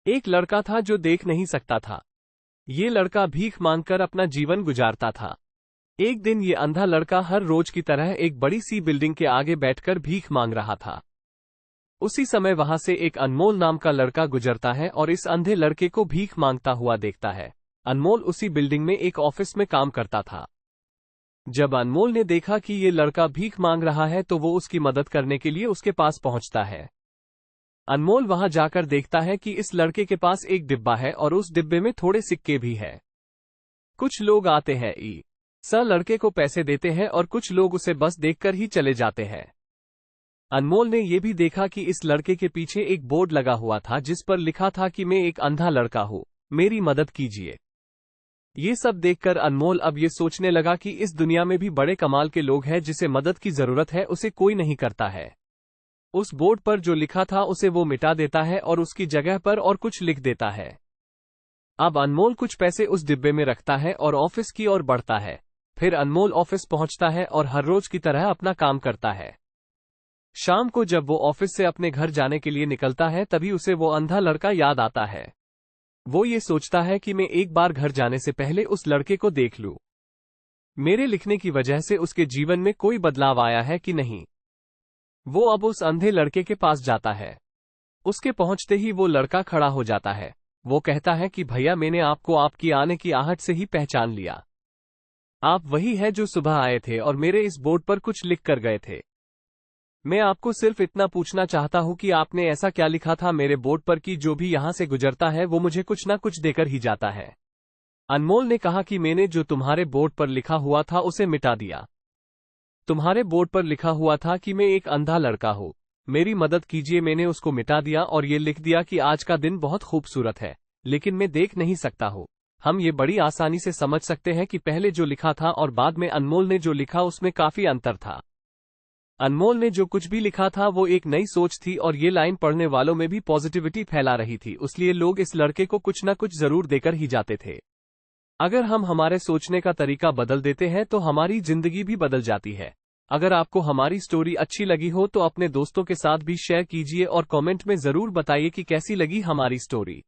एक लड़का था जो देख नहीं सकता था। ये लड़का भीख मांगकर अपना जीवन गुजारता था। एक दिन ये अंधा लड़का हर रोज की तरह एक बड़ी सी बिल्डिंग के आगे बैठकर भीख मांग रहा था। उसी समय वहां से एक अनमोल नाम का लड़का गुजरता है और इस अंधे लड़के को भीख मांगता हुआ देखता है। अनमोल उसी बिल्डिंग में एक ऑफिस में काम करता था। जब अनमोल ने देखा कि ये लड़का भीख मांग रहा है तो वो उसकी मदद करने के लिए उसके पास पहुंचता है। अनमोल वहां जाकर देखता है कि इस लड़के के पास एक डिब्बा है और उस डिब्बे में थोड़े सिक्के भी है। कुछ लोग आते हैं लड़के को पैसे देते हैं और कुछ लोग उसे बस देखकर ही चले जाते हैं। अनमोल ने यह भी देखा कि इस लड़के के पीछे एक बोर्ड लगा हुआ था जिस पर लिखा था कि मैं एक अंधा लड़का हूं, मेरी मदद कीजिए। ये सब देखकर अनमोल अब ये सोचने लगा कि इस दुनिया में भी बड़े कमाल के लोग हैं, जिसे मदद की जरूरत है उसे कोई नहीं करता है। उस बोर्ड पर जो लिखा था उसे वो मिटा देता है और उसकी जगह पर और कुछ लिख देता है। अब अनमोल कुछ पैसे उस डिब्बे में रखता है और ऑफिस की ओर बढ़ता है। फिर अनमोल ऑफिस पहुंचता है और हर रोज की तरह अपना काम करता है। शाम को जब वो ऑफिस से अपने घर जाने के लिए निकलता है तभी उसे वो अंधा लड़का याद आता है। वो ये सोचता है कि मैं एक बार घर जाने से पहले उस लड़के को देख लूं। मेरे लिखने की वजह से उसके जीवन में कोई बदलाव आया है कि नहीं। वो अब उस अंधे लड़के के पास जाता है। उसके पहुंचते ही वो लड़का खड़ा हो जाता है। वो कहता है कि भैया, मैंने आपको आपकी आने की आहट से ही पहचान लिया। आप वही है जो सुबह आए थे और मेरे इस बोर्ड पर कुछ लिख कर गए थे। मैं आपको सिर्फ इतना पूछना चाहता हूं कि आपने ऐसा क्या लिखा था मेरे बोर्ड पर कि जो भी यहां से गुजरता है वो मुझे कुछ ना कुछ देकर ही जाता है। अनमोल ने कहा कि मैंने जो तुम्हारे बोर्ड पर लिखा हुआ था उसे मिटा दिया। तुम्हारे बोर्ड पर लिखा हुआ था कि मैं एक अंधा लड़का हूं, मेरी मदद कीजिए। मैंने उसको मिटा दिया और ये लिख दिया कि आज का दिन बहुत खूबसूरत है, लेकिन मैं देख नहीं सकता हूं। हम ये बड़ी आसानी से समझ सकते हैं कि पहले जो लिखा था और बाद में अनमोल ने जो लिखा उसमें काफी अंतर था। अनमोल ने जो कुछ भी लिखा था वो एक नई सोच थी और ये लाइन पढ़ने वालों में भी पॉजिटिविटी फैला रही थी, इसलिए लोग इस लड़के को कुछ ना कुछ जरूर देकर ही जाते थे। अगर हम हमारे सोचने का तरीका बदल देते हैं तो हमारी जिंदगी भी बदल जाती है। अगर आपको हमारी स्टोरी अच्छी लगी हो तो अपने दोस्तों के साथ भी शेयर कीजिए और कमेंट में जरूर बताइए कि कैसी लगी हमारी स्टोरी।